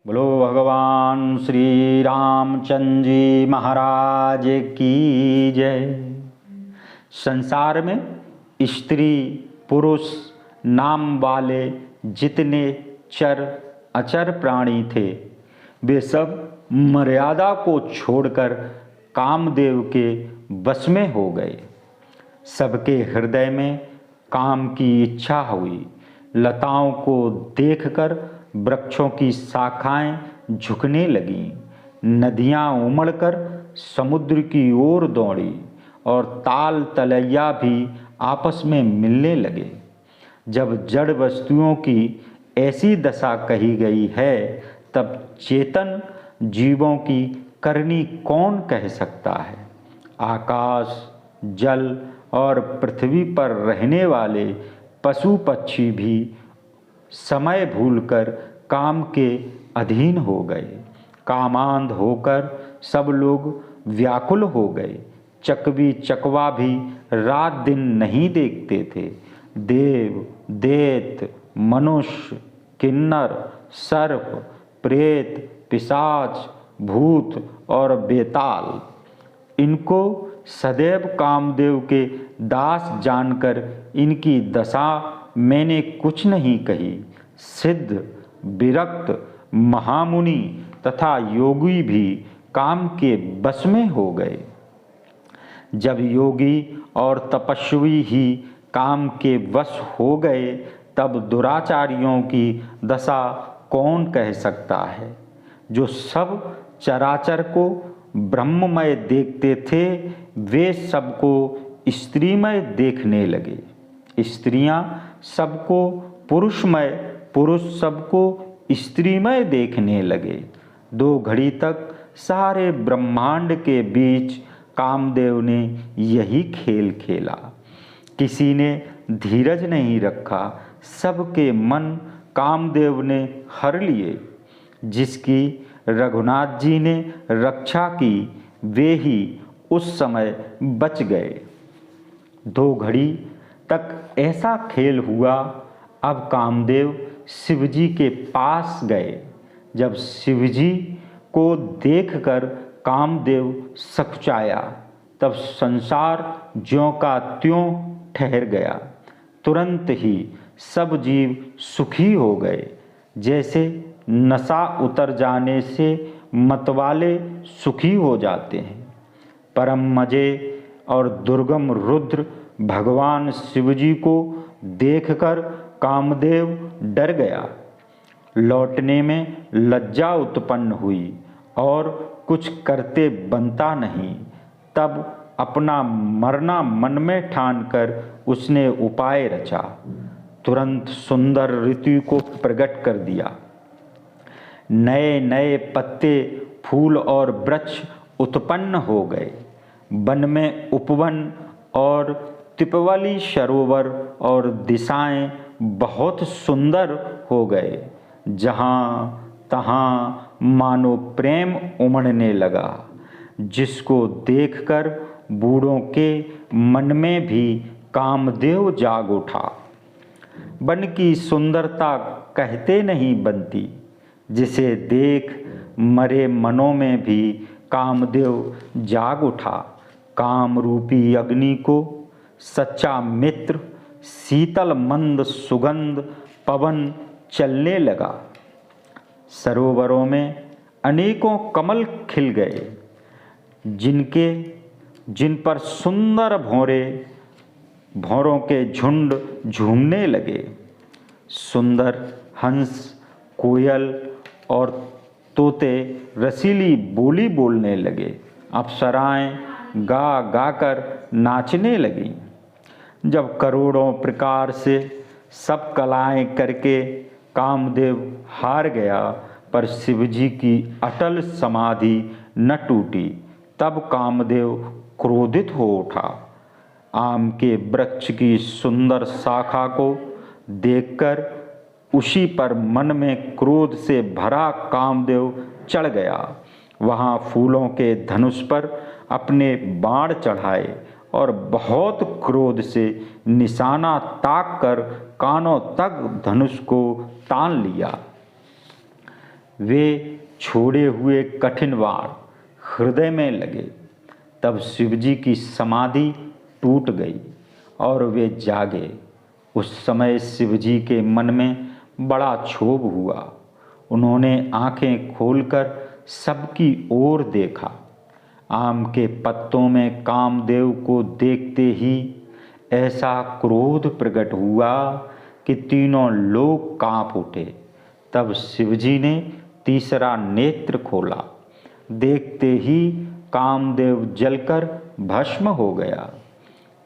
बोलो भगवान श्री रामचंद्र जी महाराज की जय। संसार में स्त्री पुरुष नाम वाले जितने चर अचर प्राणी थे, वे सब मर्यादा को छोड़कर कामदेव के वश में हो गए। सबके हृदय में काम की इच्छा हुई। लताओं को देखकर वृक्षों की शाखाएं झुकने लगीं, नदियां उमड़कर समुद्र की ओर दौड़ी और ताल तलैया भी आपस में मिलने लगे। जब जड़ वस्तुओं की ऐसी दशा कही गई है, तब चेतन जीवों की करनी कौन कह सकता है। आकाश, जल और पृथ्वी पर रहने वाले पशु पक्षी भी समय भूलकर काम के अधीन हो गए। कामांध होकर सब लोग व्याकुल हो गए। चकवी चकवा भी रात दिन नहीं देखते थे। देव, दैत्य, मनुष्य, किन्नर, सर्प, प्रेत, पिशाच, भूत और बेताल, इनको सदैव कामदेव के दास जानकर इनकी दशा मैंने कुछ नहीं कही। सिद्ध, विरक्त, महामुनि तथा योगी भी काम के वश में हो गए। जब योगी और तपस्वी ही काम के वश हो गए, तब दुराचारियों की दशा कौन कह सकता है। जो सब चराचर को ब्रह्ममय देखते थे, वे सबको स्त्रीमय देखने लगे। स्त्रियां सबको पुरुषमय, पुरुष सबको स्त्रीमय देखने लगे। 2 घड़ी तक सारे ब्रह्मांड के बीच कामदेव ने यही खेल खेला। किसी ने धीरज नहीं रखा। सबके मन कामदेव ने हर लिए। जिसकी रघुनाथ जी ने रक्षा की, वे ही उस समय बच गए। 2 घड़ी तक ऐसा खेल हुआ। अब कामदेव शिवजी के पास गए। जब शिवजी को देखकर कामदेव सकुचाया, तब संसार ज्यों का त्यों ठहर गया। तुरंत ही सब जीव सुखी हो गए। जैसे नशा उतर जाने से मतवाले सुखी हो जाते हैं। परम मजे और दुर्गम रुद्र भगवान शिवजी को देखकर कामदेव डर गया। लौटने में लज्जा उत्पन्न हुई और कुछ करते बनता नहीं। तब अपना मरना मन में ठानकर उसने उपाय रचा। तुरंत सुंदर ऋतु को प्रकट कर दिया। नए नए पत्ते, फूल और वृक्ष उत्पन्न हो गए। वन में उपवन और तिपवली सरोवर और दिशाएं बहुत सुंदर हो गए। जहाँ तहाँ मानो प्रेम उमड़ने लगा, जिसको देखकर बूढ़ों के मन में भी कामदेव जाग उठा। वन की सुंदरता कहते नहीं बनती, जिसे देख मरे मनों में भी कामदेव जाग उठा। काम रूपी अग्नि को सच्चा मित्र, शीतल मंद सुगंध पवन चलने लगा। सरोवरों में अनेकों कमल खिल गए, जिन पर सुंदर भौरों के झुंड झूमने लगे। सुंदर हंस, कोयल और तोते रसीली बोली बोलने लगे। अप्सराएं गा गाकर नाचने लगीं। जब करोड़ों प्रकार से सब कलाएं करके कामदेव हार गया, पर शिवजी की अटल समाधि न टूटी। तब कामदेव क्रोधित हो उठा। आम के वृक्ष की सुंदर शाखा को देखकर उसी पर मन में क्रोध से भरा कामदेव चढ़ गया। वहाँ फूलों के धनुष पर अपने बाण चढ़ाए और बहुत क्रोध से निशाना ताक कर कानों तक धनुष को तान लिया। वे छोड़े हुए कठिन वार हृदय में लगे। तब शिवजी की समाधि टूट गई और वे जागे। उस समय शिवजी के मन में बड़ा क्षोभ हुआ। उन्होंने आंखें खोलकर सबकी ओर देखा। आम के पत्तों में कामदेव को देखते ही ऐसा क्रोध प्रकट हुआ कि तीनों लोग कांप उठे। तब शिवजी ने तीसरा नेत्र खोला। देखते ही कामदेव जलकर भस्म हो गया।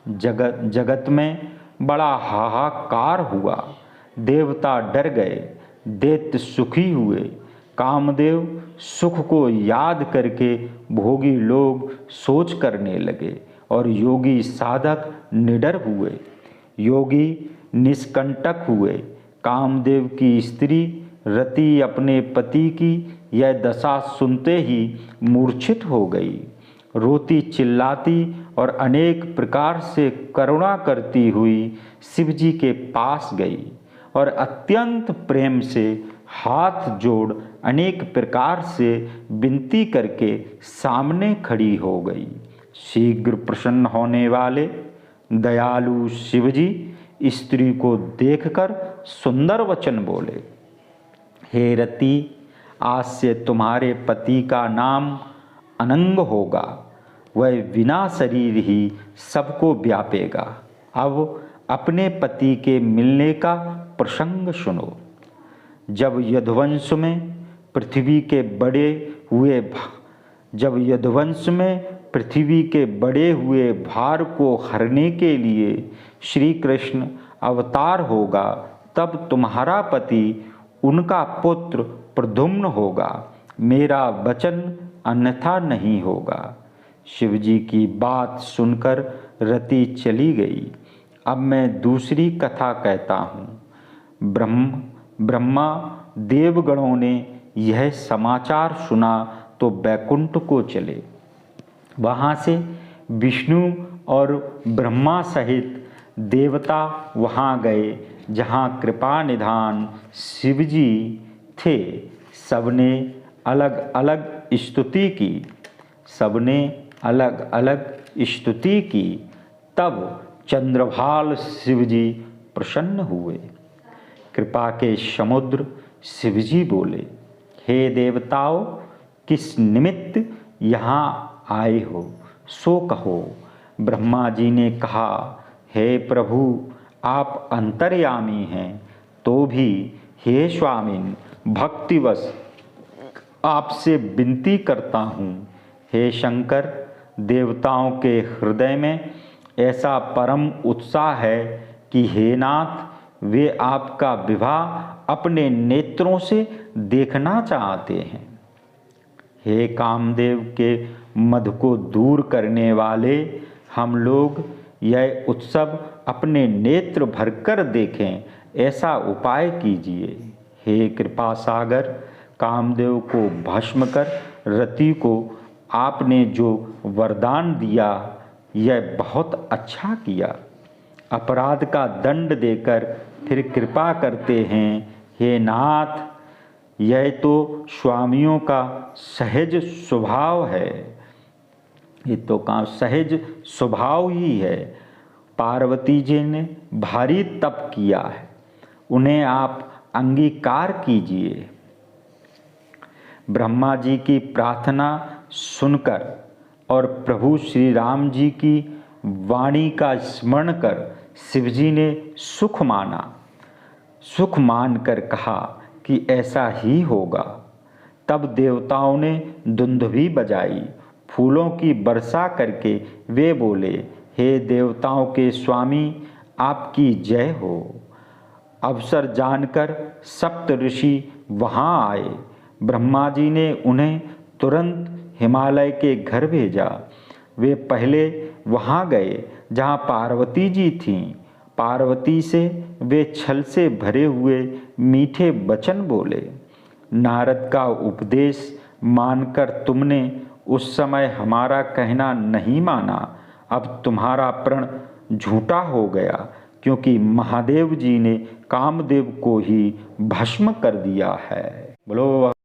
जगत में बड़ा हाहाकार हुआ। देवता डर गए, दैत्य सुखी हुए। कामदेव सुख को याद करके भोगी लोग सोच करने लगे और योगी साधक निडर हुए। योगी निष्कंटक हुए। कामदेव की स्त्री रति अपने पति की यह दशा सुनते ही मूर्छित हो गई। रोती चिल्लाती और अनेक प्रकार से करुणा करती हुई शिवजी के पास गई और अत्यंत प्रेम से हाथ जोड़ अनेक प्रकार से विनती करके सामने खड़ी हो गई। शीघ्र प्रसन्न होने वाले दयालु शिवजी स्त्री को देखकर सुंदर वचन बोले, हे रति, आज से तुम्हारे पति का नाम अनंग होगा। वह बिना शरीर ही सबको व्यापेगा। अब अपने पति के मिलने का प्रसंग सुनो। जब यदुवंश में पृथ्वी के बड़े हुए भार को हरने के लिए श्री कृष्ण अवतार होगा, तब तुम्हारा पति उनका पुत्र प्रद्युम्न होगा। मेरा वचन अन्यथा नहीं होगा। शिवजी की बात सुनकर रति चली गई। अब मैं दूसरी कथा कहता हूँ। ब्रह्मा देवगणों ने यह समाचार सुना तो बैकुंठ को चले। वहाँ से विष्णु और ब्रह्मा सहित देवता वहाँ गए जहाँ कृपा निधान शिवजी थे। सबने अलग अलग स्तुति की। तब चंद्रभाल शिवजी प्रसन्न हुए। कृपा के समुद्र शिवजी बोले, हे देवताओं, किस निमित्त यहाँ आए हो सो कहो। ब्रह्मा जी ने कहा, हे प्रभु, आप अंतर्यामी हैं, तो भी हे स्वामिन, भक्तिवश आपसे विनती करता हूँ। हे शंकर, देवताओं के हृदय में ऐसा परम उत्साह है कि हे नाथ, वे आपका विवाह अपने नेत्रों से देखना चाहते हैं। हे कामदेव के मद को दूर करने वाले, हम लोग यह उत्सव अपने नेत्र भरकर देखें, ऐसा उपाय कीजिए। हे कृपा सागर, कामदेव को भस्म कर रति को आपने जो वरदान दिया, यह बहुत अच्छा किया। अपराध का दंड देकर फिर कृपा करते हैं। हे नाथ, यह तो स्वामियों का सहज स्वभाव है। ये तो का सहज स्वभाव ही है। पार्वती जी ने भारी तप किया है, उन्हें आप अंगीकार कीजिए। ब्रह्मा जी की प्रार्थना सुनकर और प्रभु श्री राम जी की वाणी का स्मरण कर शिवजी ने सुख मानकर कहा कि ऐसा ही होगा। तब देवताओं ने दुंदुभी बजाई, फूलों की वर्षा करके वे बोले, हे देवताओं के स्वामी, आपकी जय हो। अवसर जानकर सप्त ऋषि वहाँ आए। ब्रह्मा जी ने उन्हें तुरंत हिमालय के घर भेजा। वे पहले वहाँ गए जहाँ पार्वती जी थीं। पार्वती से वे छल से भरे हुए मीठे वचन बोले। नारद का उपदेश मानकर तुमने उस समय हमारा कहना नहीं माना। अब तुम्हारा प्रण झूठा हो गया, क्योंकि महादेव जी ने कामदेव को ही भस्म कर दिया है। बोलो